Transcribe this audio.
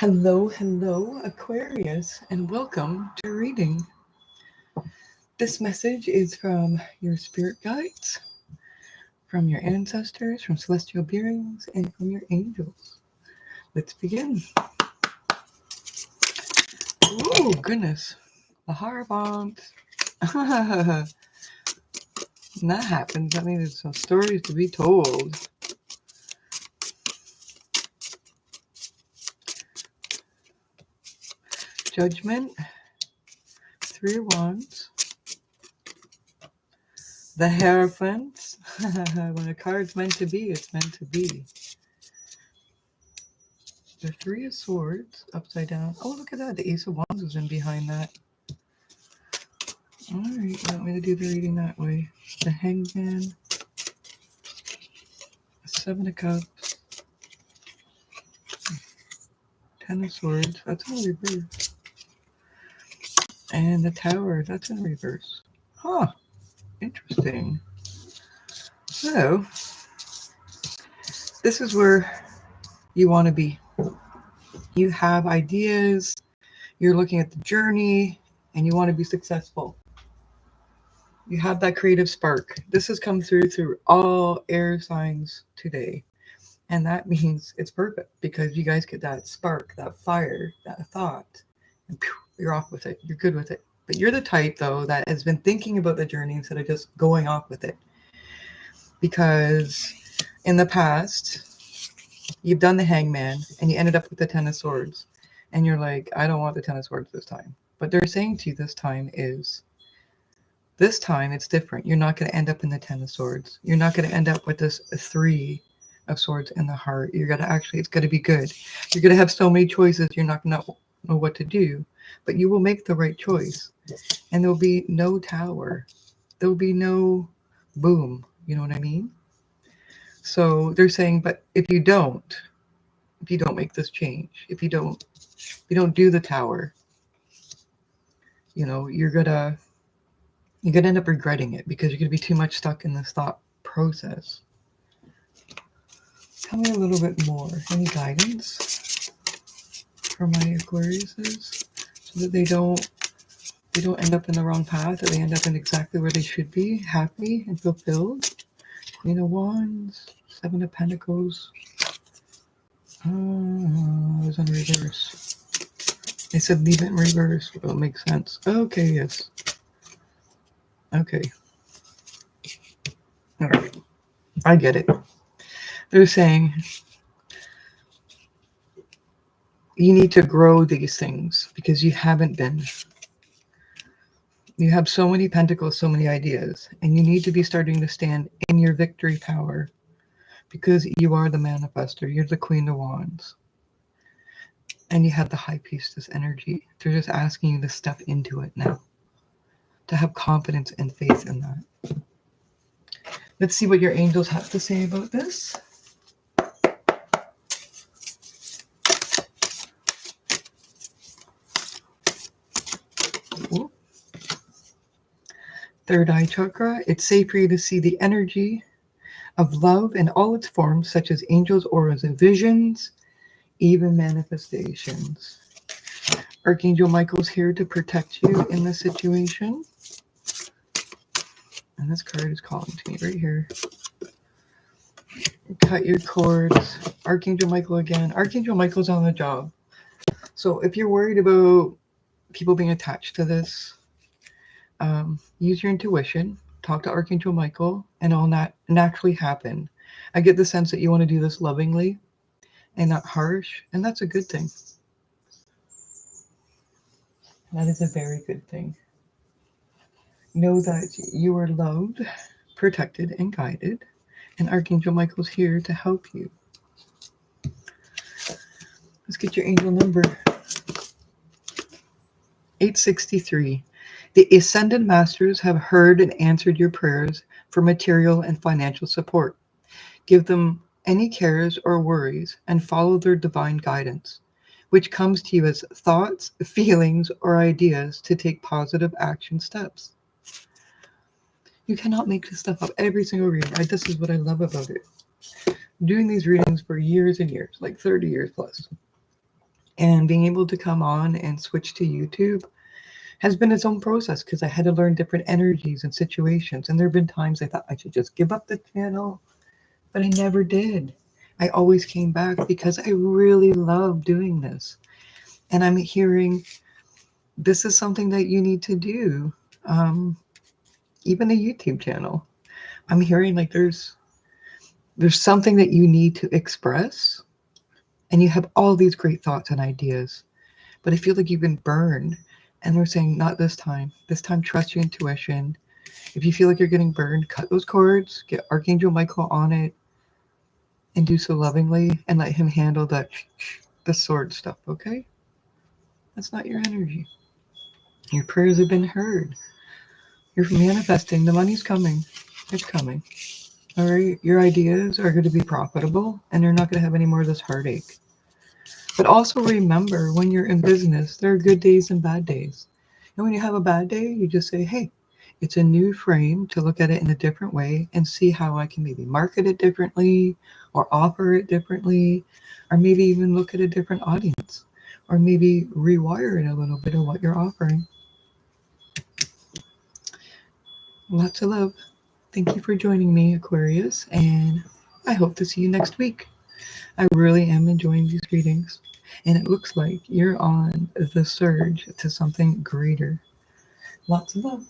Hello, Aquarius, and welcome to reading. This message is from your spirit guides, from your ancestors, from celestial beings, and from your angels. Let's begin. Oh, goodness. The Harbont. When that happens, that means there's some stories to be told. Judgment. Three of Wands. The Hierophant. When a card's meant to be, it's meant to be. The Three of Swords upside down. Oh, look at that. The Ace of Wands was in behind that. All right, you want me to do the reading that way? The Hangman. Seven of Cups. Ten of Swords. That's in reverse. And the Tower. That's in reverse. Huh. Interesting. So, this is where you want to be. You have ideas. You're looking at the journey. And you want to be successful. You have that creative spark. This has come through all air signs today. And that means it's perfect because you guys get that spark, that fire, that thought, and you're off with it. You're good with it. But you're the type, though, that has been thinking about the journey instead of just going off with it. Because in the past, you've done the Hangman and you ended up with the Ten of Swords. And you're like, I don't want the Ten of Swords this time. But they're saying to you this time it's different. You're not going to end up in the Ten of Swords. You're not going to end up with this Three of Swords in the heart. You're going to it's going to be good. You're going to have so many choices. You're not going to know what to do, but you will make the right choice. And there'll be no tower. There'll be no boom. You know what I mean? So they're saying, but if you don't make this change, if you don't do the tower, you're gonna end up regretting it because you're gonna be too much stuck in this thought process. Tell me a little bit more. Any guidance for my Aquariuses so that they don't end up in the wrong path, that they end up in exactly where they should be, happy and fulfilled. Queen of Wands, Seven of Pentacles. Oh, it was in reverse. They said leave it in reverse. Well, it makes sense. Okay, yes. Okay. All right. I get it. They're saying you need to grow these things because you haven't been. You have so many pentacles, so many ideas, and you need to be starting to stand in your victory power because you are the manifester. You're the Queen of Wands. And you have the High Priestess energy. They're just asking you to step into it now, to have confidence and faith in that. Let's see what your angels have to say about this. Ooh. Third eye chakra. It's safe for you to see the energy of love in all its forms, such as angels, auras, and visions, even manifestations. Archangel Michael's here to protect you in this situation. And this card is calling to me right here. Cut your cords. Archangel Michael again. Archangel Michael's on the job. So if you're worried about people being attached to this, use your intuition. Talk to Archangel Michael, and it'll not naturally happen. I get the sense that you want to do this lovingly and not harsh, and that's a good thing. That is a very good thing. Know that you are loved, protected, and guided, and Archangel Michael's here to help you. Let's get your angel number. 863. The Ascended Masters have heard and answered your prayers for material and financial support. Give them any cares or worries and follow their divine guidance, which comes to you as thoughts, feelings, or ideas to take positive action steps. You cannot make this stuff up every single reading. This is what I love about it. Doing these readings for years and years, like 30 years plus. And being able to come on and switch to YouTube has been its own process because I had to learn different energies and situations. And there have been times I thought I should just give up the channel, but I never did. I always came back because I really love doing this. And I'm hearing this is something that you need to do. Um, Even a YouTube channel. I'm hearing like there's something that you need to express, and you have all these great thoughts and ideas, but I feel like you've been burned. And they're saying, not this time. This time, trust your intuition. If you feel like you're getting burned, cut those cords, get Archangel Michael on it, and do so lovingly, and let him handle the sword stuff, okay? That's not your energy. Your prayers have been heard. You're manifesting. The money's coming. It's coming. All right? Your ideas are going to be profitable, and you're not going to have any more of this heartache. But also remember, when you're in business, there are good days and bad days. And when you have a bad day, you just say, hey, it's a new frame to look at it in a different way and see how I can maybe market it differently or offer it differently, or maybe even look at a different audience, or maybe rewire it a little bit of what you're offering. Lots of love. Thank you for joining me, Aquarius, and I hope to see you next week. I really am enjoying these readings, and it looks like you're on the surge to something greater. Lots of love.